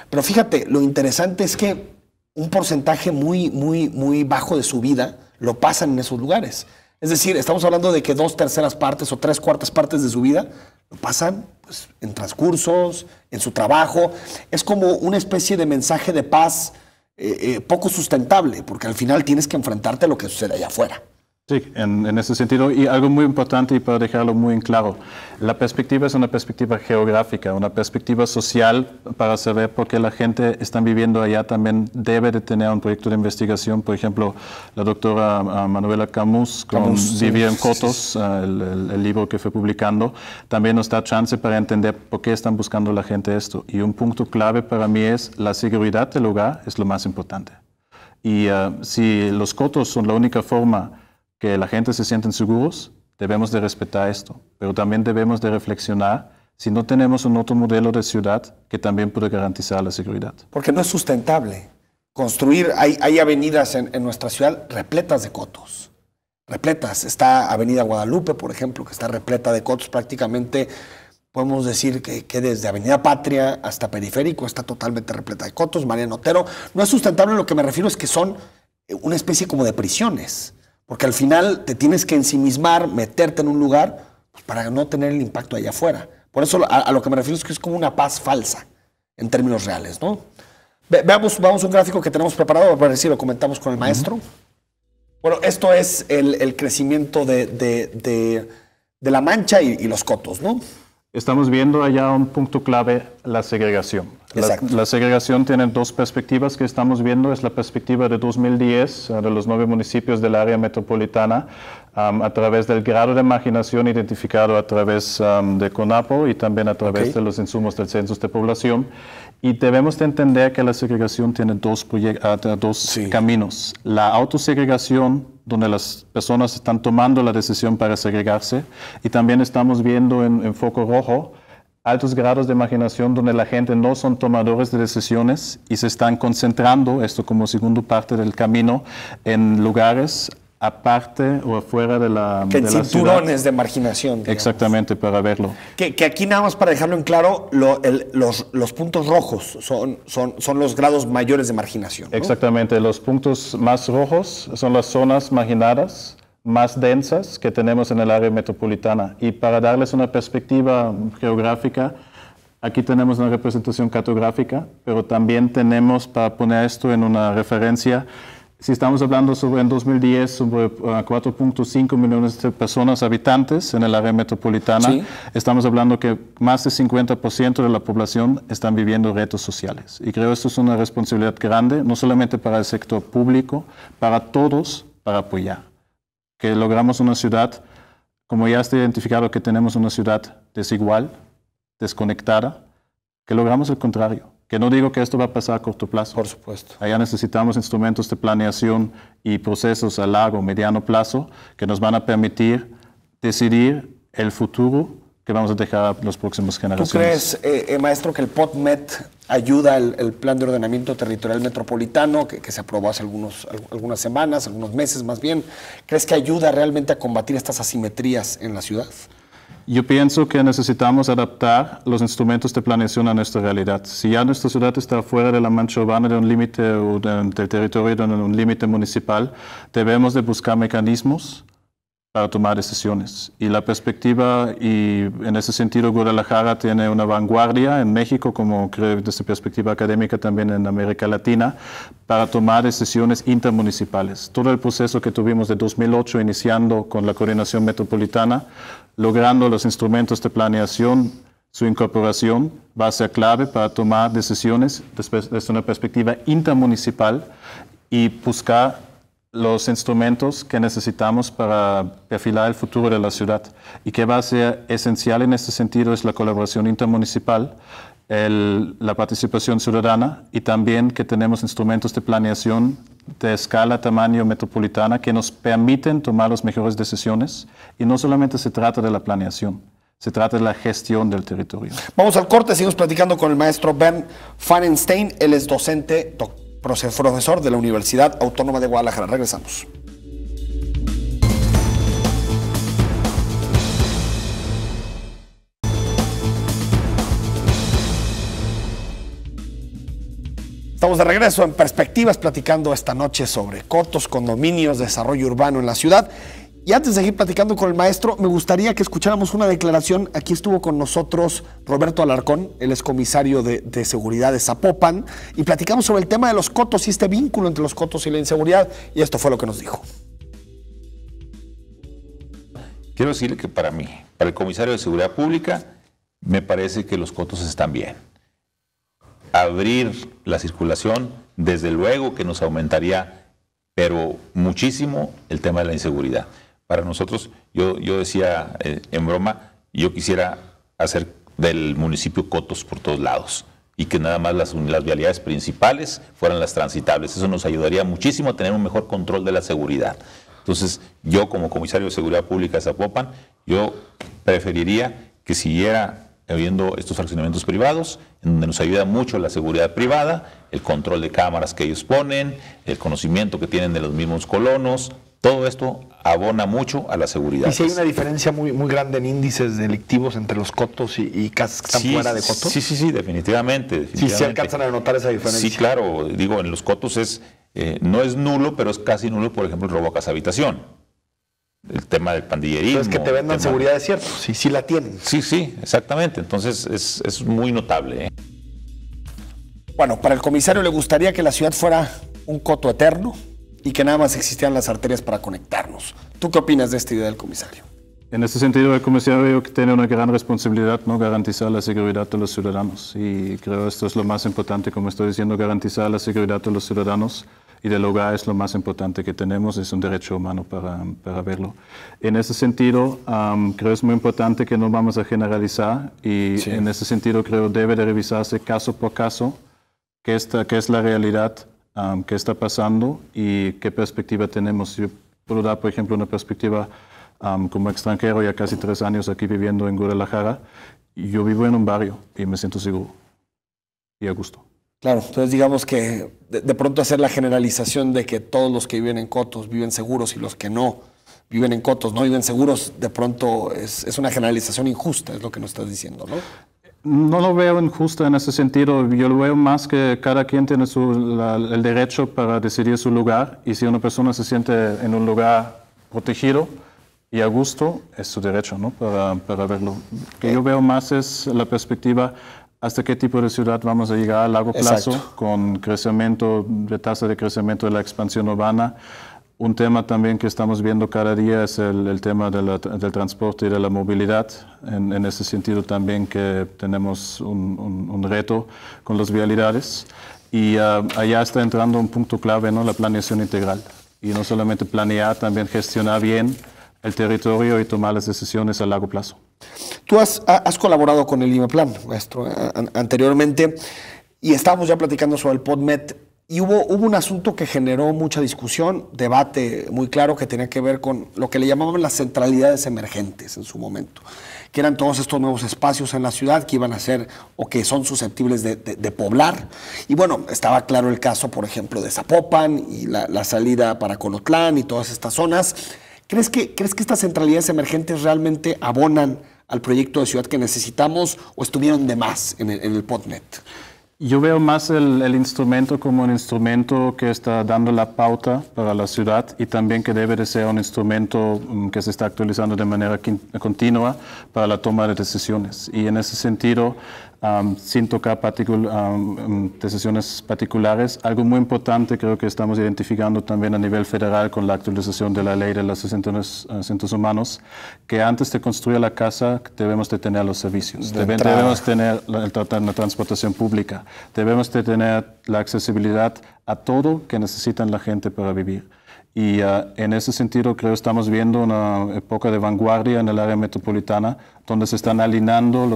Pero fíjate, lo interesante es que un porcentaje muy bajo de su vida lo pasan en esos lugares. Es decir, estamos hablando de que 2/3 partes o 3/4 partes de su vida lo pasan pues, en transcursos, en su trabajo. Es como una especie de mensaje de paz poco sustentable, porque al final tienes que enfrentarte a lo que sucede allá afuera. Sí, en ese sentido, y algo muy importante y para dejarlo muy en claro, la perspectiva es una perspectiva geográfica, una perspectiva social para saber por qué la gente está viviendo allá también debe de tener un proyecto de investigación. Por ejemplo, la doctora Manuela Camus Vivir en Cotos, el libro que fue publicando, también nos da chance para entender por qué están buscando la gente esto. Y un punto clave para mí es la seguridad del lugar es lo más importante. Y si los cotos son la única forma que la gente se sienten seguros, debemos de respetar esto, pero también debemos de reflexionar si no tenemos un otro modelo de ciudad que también pueda garantizar la seguridad. Porque no es sustentable construir, hay avenidas en nuestra ciudad repletas de cotos, repletas. Está Avenida Guadalupe, por ejemplo, que está repleta de cotos, prácticamente podemos decir que desde Avenida Patria hasta Periférico está totalmente repleta de cotos. Mariano Otero, no es sustentable, lo que me refiero es que son una especie como de prisiones. Porque al final te tienes que ensimismar, meterte en un lugar pues, para no tener el impacto allá afuera. Por eso a lo que me refiero es que es como una paz falsa en términos reales, ¿no? Veamos un gráfico que tenemos preparado, a ver si lo comentamos con el maestro. Bueno, esto es el crecimiento de La Mancha y los cotos, ¿no? Estamos viendo allá un punto clave, la segregación. La segregación tiene dos perspectivas que estamos viendo. Es la perspectiva de 2010 de los 9 municipios del área metropolitana a través del grado de marginación identificado a través de CONAPO y también a través de los insumos del censo de población. Y debemos de entender que la segregación tiene dos caminos. La autosegregación, donde las personas están tomando la decisión para segregarse, y también estamos viendo en foco rojo altos grados de marginación donde la gente no son tomadores de decisiones y se están concentrando, esto como segundo parte del camino, en lugares aparte o afuera de la cinturones de marginación. Digamos. Exactamente, para verlo. Que aquí nada más para dejarlo en claro, los puntos rojos son los grados mayores de marginación, ¿no? Exactamente, los puntos más rojos son las zonas marginadas, más densas que tenemos en el área metropolitana. Y para darles una perspectiva geográfica, aquí tenemos una representación cartográfica, pero también tenemos, para poner esto en una referencia, si estamos hablando sobre en 2010, sobre 4.5 millones de personas habitantes en el área metropolitana, estamos hablando que más del 50% de la población están viviendo retos sociales. Y creo que esto es una responsabilidad grande, no solamente para el sector público, para todos, para apoyar. Que logramos una ciudad, como ya está identificado que tenemos una ciudad desigual, desconectada, que logramos el contrario. Que no digo que esto va a pasar a corto plazo. Por supuesto. Allá necesitamos instrumentos de planeación y procesos a largo, mediano plazo que nos van a permitir decidir el futuro que vamos a dejar a las próximas generaciones. ¿Tú crees, maestro, que el POTMET ayuda el Plan de Ordenamiento Territorial Metropolitano, que se aprobó hace algunas semanas, algunos meses más bien? ¿Crees que ayuda realmente a combatir estas asimetrías en la ciudad? Yo pienso que necesitamos adaptar los instrumentos de planeación a nuestra realidad. Si ya nuestra ciudad está fuera de la mancha urbana, de un límite o del territorio, de un límite municipal, debemos de buscar mecanismos para tomar decisiones. Y la perspectiva, y en ese sentido Guadalajara tiene una vanguardia en México, como creo desde perspectiva académica también en América Latina, para tomar decisiones intermunicipales. Todo el proceso que tuvimos de 2008, iniciando con la coordinación metropolitana, logrando los instrumentos de planeación, su incorporación va a ser clave para tomar decisiones desde una perspectiva intermunicipal y buscar los instrumentos que necesitamos para perfilar el futuro de la ciudad. Y que va a ser esencial en este sentido es la colaboración intermunicipal, la participación ciudadana y también que tenemos instrumentos de planeación de escala, tamaño metropolitana que nos permiten tomar las mejores decisiones. Y no solamente se trata de la planeación, se trata de la gestión del territorio. Vamos al corte, seguimos platicando con el maestro Bernd Pfannenstein. Él es docente, profesor de la Universidad Autónoma de Guadalajara. Regresamos. Estamos de regreso en Perspectivas, platicando esta noche sobre cotos, condominios, desarrollo urbano en la ciudad. Y antes de seguir platicando con el maestro, me gustaría que escucháramos una declaración. Aquí estuvo con nosotros Roberto Alarcón, él es comisario de seguridad de Zapopan, y platicamos sobre el tema de los cotos y este vínculo entre los cotos y la inseguridad, y esto fue lo que nos dijo. Quiero decirle que para mí, para el comisario de Seguridad Pública, me parece que los cotos están bien. Abrir la circulación, desde luego que nos aumentaría, pero muchísimo, el tema de la inseguridad. Para nosotros, yo decía en broma, yo quisiera hacer del municipio cotos por todos lados y que nada más las vialidades principales fueran las transitables. Eso nos ayudaría muchísimo a tener un mejor control de la seguridad. Entonces, yo como comisario de Seguridad Pública de Zapopan, yo preferiría que siguiera habiendo estos fraccionamientos privados, en donde nos ayuda mucho la seguridad privada, el control de cámaras que ellos ponen, el conocimiento que tienen de los mismos colonos. Todo esto abona mucho a la seguridad. ¿Y si hay una diferencia muy grande en índices delictivos entre los cotos y casas que están fuera de cotos? Sí, definitivamente. Sí, se alcanzan a notar esa diferencia. Sí, claro. Digo, en los cotos no es nulo, pero es casi nulo, por ejemplo, el robo a casa habitación. El tema del pandillerismo. Entonces, que te vendan seguridad es cierto, sí la tienen. Sí, exactamente. Entonces, es muy notable. Bueno, para el comisario le gustaría que la ciudad fuera un coto eterno y que nada más existieran las arterias para conectarnos. ¿Tú qué opinas de esta idea del comisario? En ese sentido, el comisario tiene una gran responsabilidad, ¿no? Garantizar la seguridad de los ciudadanos. Y creo que esto es lo más importante, como estoy diciendo, garantizar la seguridad de los ciudadanos. Y del hogar es lo más importante que tenemos, es un derecho humano para verlo. En ese sentido, creo que es muy importante que no vamos a generalizar y en ese sentido creo debe de revisarse caso por caso qué es la realidad, qué está pasando y qué perspectiva tenemos. Yo puedo dar, por ejemplo, una perspectiva como extranjero, ya casi 3 años aquí viviendo en Guadalajara. Yo vivo en un barrio y me siento seguro y a gusto. Claro, entonces digamos que de pronto hacer la generalización de que todos los que viven en cotos viven seguros y los que no viven en cotos no viven seguros, de pronto es una generalización injusta, es lo que nos estás diciendo, ¿no? No lo veo injusto en ese sentido, yo lo veo más que cada quien tiene el derecho para decidir su lugar y si una persona se siente en un lugar protegido y a gusto, es su derecho, ¿no? Para verlo. Lo que yo veo más es la perspectiva hasta qué tipo de ciudad vamos a llegar a largo plazo. Exacto. Con crecimiento, de tasa de crecimiento de la expansión urbana. Un tema también que estamos viendo cada día es el tema del transporte y de la movilidad. En ese sentido también que tenemos un reto con las vialidades. Y allá está entrando un punto clave, ¿no? La planeación integral. Y no solamente planear, también gestionar bien el territorio y tomar las decisiones a largo plazo. Tú has colaborado con el IMEPLAN, maestro, anteriormente, y estábamos ya platicando sobre el PodMed, y hubo un asunto que generó mucha discusión, debate muy claro que tenía que ver con lo que le llamaban las centralidades emergentes en su momento, que eran todos estos nuevos espacios en la ciudad que iban a ser o que son susceptibles de poblar. Y bueno, estaba claro el caso, por ejemplo, de Zapopan y la salida para Colotlán y todas estas zonas. ¿Crees que estas centralidades emergentes realmente abonan al proyecto de ciudad que necesitamos o estuvieron de más en el PodMed? Yo veo más el instrumento como un instrumento que está dando la pauta para la ciudad y también que debe de ser un instrumento que se está actualizando de manera continua para la toma de decisiones. Y en ese sentido, sin tocar decisiones particulares, algo muy importante creo que estamos identificando también a nivel federal con la actualización de la ley de los assentos humanos, que antes de construir la casa debemos de tener los servicios, debemos tener la transportación pública, debemos de tener la accesibilidad a todo que necesitan la gente para vivir. Y en ese sentido creo que estamos viendo una época de vanguardia en el área metropolitana, donde se están alineando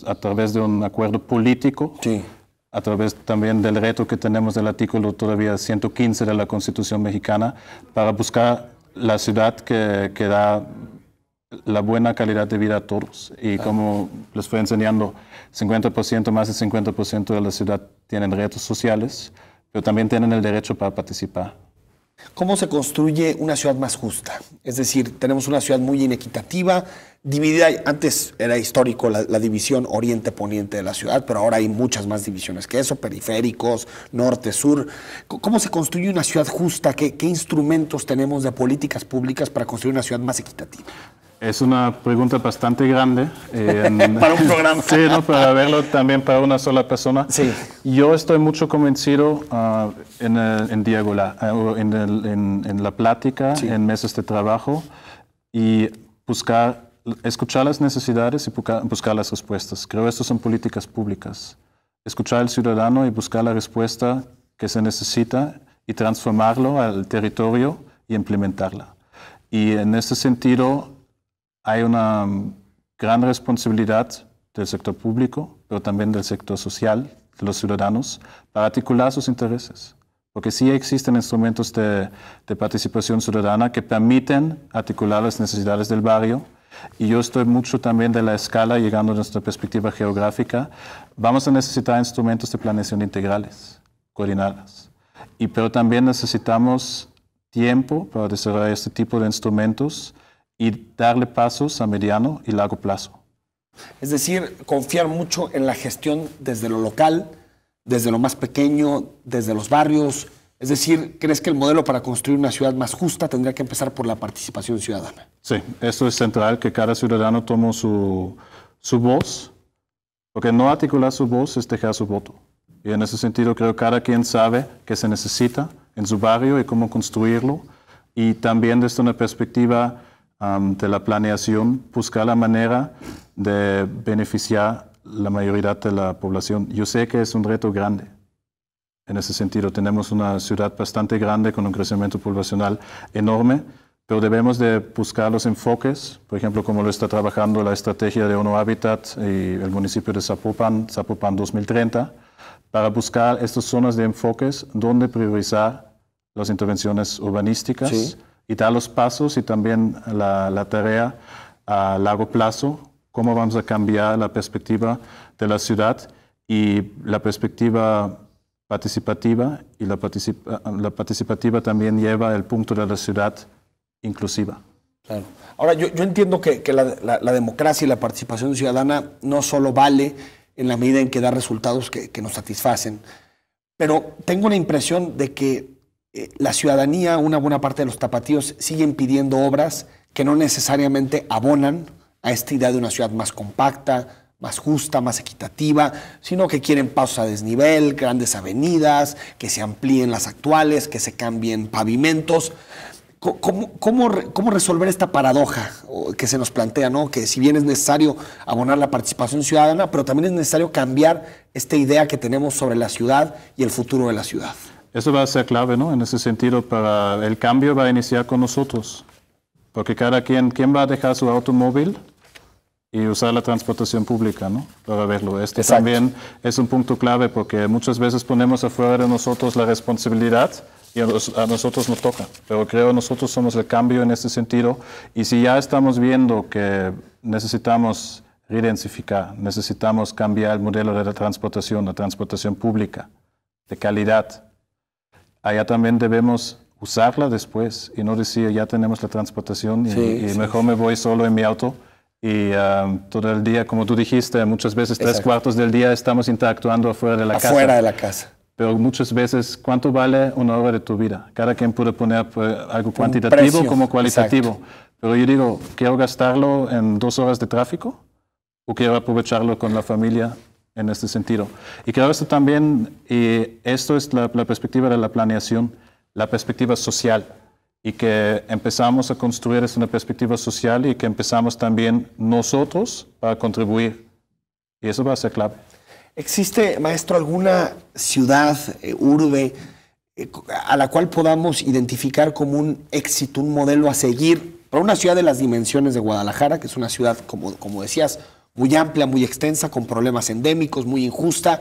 a través de un acuerdo político, sí, a través también del reto que tenemos del artículo todavía 115 de la Constitución mexicana, para buscar la ciudad que da la buena calidad de vida a todos. Y como les fui enseñando, 50%, más del 50% de la ciudad tienen retos sociales, pero también tienen el derecho para participar. ¿Cómo se construye una ciudad más justa? Es decir, tenemos una ciudad muy inequitativa, dividida. Antes era histórico la división oriente-poniente de la ciudad, pero ahora hay muchas más divisiones que eso, periféricos, norte-sur. ¿Cómo se construye una ciudad justa? ¿Qué instrumentos tenemos de políticas públicas para construir una ciudad más equitativa? Es una pregunta bastante grande. Para un programa. Sí, ¿no? Para verlo también para una sola persona. Sí. Yo estoy mucho convencido en diálogo, en la plática, sí, en mesas de trabajo y escuchar las necesidades y buscar las respuestas. Creo que estas son políticas públicas. Escuchar al ciudadano y buscar la respuesta que se necesita y transformarlo al territorio y implementarla. Y en este sentido, hay una gran responsabilidad del sector público, pero también del sector social, de los ciudadanos, para articular sus intereses. Porque sí existen instrumentos de participación ciudadana que permiten articular las necesidades del barrio. Y yo estoy mucho también de la escala, llegando a nuestra perspectiva geográfica. Vamos a necesitar instrumentos de planeación integrales, coordinadas. Pero también necesitamos tiempo para desarrollar este tipo de instrumentos y darle pasos a mediano y largo plazo. Es decir, confiar mucho en la gestión desde lo local, desde lo más pequeño, desde los barrios. Es decir, ¿crees que el modelo para construir una ciudad más justa tendría que empezar por la participación ciudadana? Sí, esto es central, que cada ciudadano tome su voz, porque no articular su voz es dejar su voto. Y en ese sentido creo que cada quien sabe qué se necesita en su barrio y cómo construirlo. Y también desde una perspectiva de la planeación, buscar la manera de beneficiar la mayoría de la población. Yo sé que es un reto grande. En ese sentido, tenemos una ciudad bastante grande con un crecimiento poblacional enorme, pero debemos de buscar los enfoques, por ejemplo, como lo está trabajando la estrategia de ONU Habitat y el municipio de Zapopan 2030, para buscar estas zonas de enfoques donde priorizar las intervenciones urbanísticas, sí, y dar los pasos y también la tarea a largo plazo, cómo vamos a cambiar la perspectiva de la ciudad y la perspectiva participativa, y la participativa también lleva el punto de la ciudad inclusiva. Claro. Ahora, yo entiendo que la democracia y la participación ciudadana no solo vale en la medida en que da resultados que nos satisfacen, pero tengo la impresión de que la ciudadanía, una buena parte de los tapatíos, siguen pidiendo obras que no necesariamente abonan a esta idea de una ciudad más compacta, más justa, más equitativa, sino que quieren pasos a desnivel, grandes avenidas, que se amplíen las actuales, que se cambien pavimentos. ¿Cómo resolver esta paradoja que se nos plantea, ¿no? Que si bien es necesario abonar la participación ciudadana, pero también es necesario cambiar esta idea que tenemos sobre la ciudad y el futuro de la ciudad? Eso va a ser clave, ¿no? En ese sentido, para el cambio va a iniciar con nosotros. Porque cada ¿quién va a dejar su automóvil y usar la transportación pública, ¿no? Para verlo. Esto Exacto. También es un punto clave, porque muchas veces ponemos afuera de nosotros la responsabilidad y a nosotros nos toca. Pero creo que nosotros somos el cambio en este sentido. Y si ya estamos viendo que necesitamos redensificar, necesitamos cambiar el modelo de la transportación pública de calidad, allá también debemos usarla después y no decir ya tenemos la transportación y mejor me voy solo en mi auto y todo el día, como tú dijiste, muchas veces Exacto. 3/4 del día estamos interactuando afuera de la casa. Afuera de la casa. Pero muchas veces, ¿cuánto vale una hora de tu vida? Cada quien puede poner algo cuantitativo como cualitativo. Exacto. Pero yo digo, ¿quiero gastarlo en 2 horas de tráfico o quiero aprovecharlo con la familia? En este sentido. Y creo esto también, y esto es la perspectiva de la planeación, la perspectiva social, y que empezamos a construir es una perspectiva social y que empezamos también nosotros para contribuir. Y eso va a ser clave. ¿Existe, maestro, alguna ciudad, urbe, a la cual podamos identificar como un éxito, un modelo a seguir? Para una ciudad de las dimensiones de Guadalajara, que es una ciudad, como decías, muy amplia, muy extensa, con problemas endémicos, muy injusta.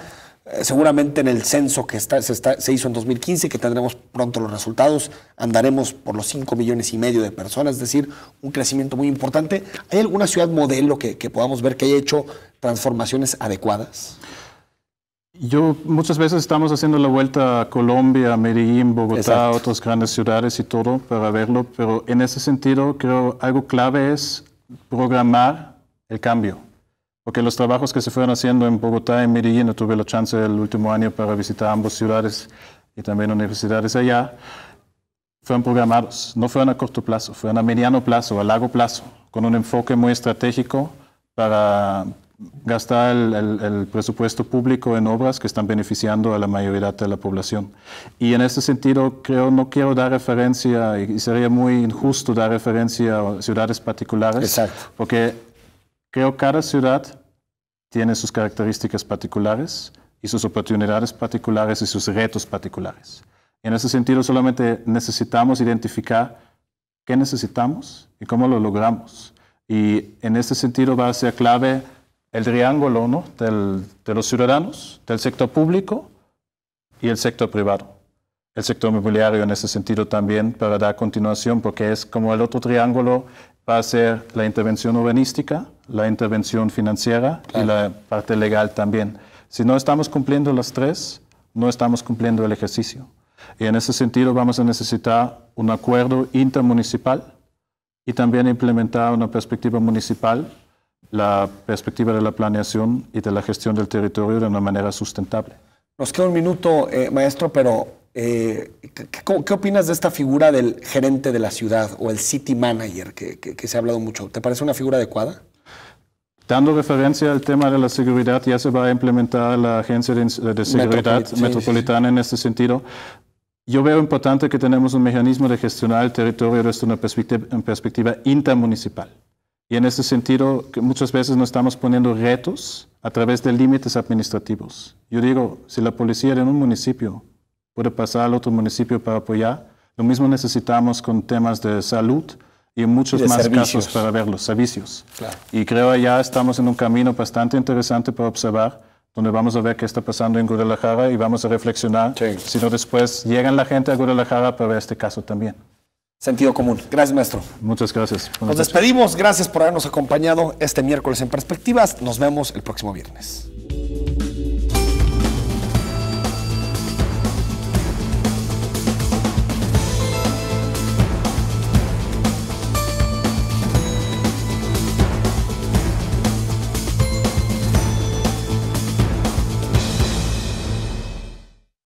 Seguramente en el censo que se hizo en 2015, que tendremos pronto los resultados, andaremos por los 5,5 millones de personas, es decir, un crecimiento muy importante. ¿Hay alguna ciudad modelo que podamos ver que haya hecho transformaciones adecuadas? Muchas veces estamos haciendo la vuelta a Colombia, Medellín, Bogotá, Exacto. otras grandes ciudades y todo para verlo, pero en ese sentido creo algo clave es programar el cambio. Porque los trabajos que se fueron haciendo en Bogotá y Medellín, yo tuve la chance el último año para visitar ambas ciudades y también universidades allá, fueron programados, no fueron a corto plazo, fueron a mediano plazo, a largo plazo, con un enfoque muy estratégico para gastar el presupuesto público en obras que están beneficiando a la mayoría de la población. Y en ese sentido, no quiero dar referencia, y sería muy injusto dar referencia a ciudades particulares, Exacto. porque creo que cada ciudad tiene sus características particulares y sus oportunidades particulares y sus retos particulares. En ese sentido, solamente necesitamos identificar qué necesitamos y cómo lo logramos. Y en ese sentido va a ser clave el triángulo, ¿no?, de los ciudadanos, del sector público y el sector privado. El sector inmobiliario en ese sentido también para dar continuación, porque es como el otro triángulo va a ser la intervención urbanística, la intervención financiera y la parte legal también. Si no estamos cumpliendo las tres, no estamos cumpliendo el ejercicio. Y en ese sentido vamos a necesitar un acuerdo intermunicipal y también implementar una perspectiva municipal, la perspectiva de la planeación y de la gestión del territorio de una manera sustentable. Nos queda un minuto, maestro, pero ¿qué opinas de esta figura del gerente de la ciudad o el city manager que se ha hablado mucho? ¿Te parece una figura adecuada? Dando referencia al tema de la seguridad, ya se va a implementar la Agencia de Seguridad Metropolitana en este sentido. Yo veo importante que tenemos un mecanismo de gestionar el territorio desde una perspectiva intermunicipal. Y en ese sentido, que muchas veces nos estamos poniendo retos a través de límites administrativos. Yo digo, si la policía de un municipio puede pasar al otro municipio para apoyar, lo mismo necesitamos con temas de salud y muchos más servicios. casos para ver los servicios. Claro. Y creo que ya estamos en un camino bastante interesante para observar, donde vamos a ver qué está pasando en Guadalajara y vamos a reflexionar, si no después llegan la gente a Guadalajara para ver este caso también. Sentido común. Gracias, maestro. Muchas gracias. Nos despedimos. Gracias por habernos acompañado este miércoles en Perspectivas. Nos vemos el próximo viernes.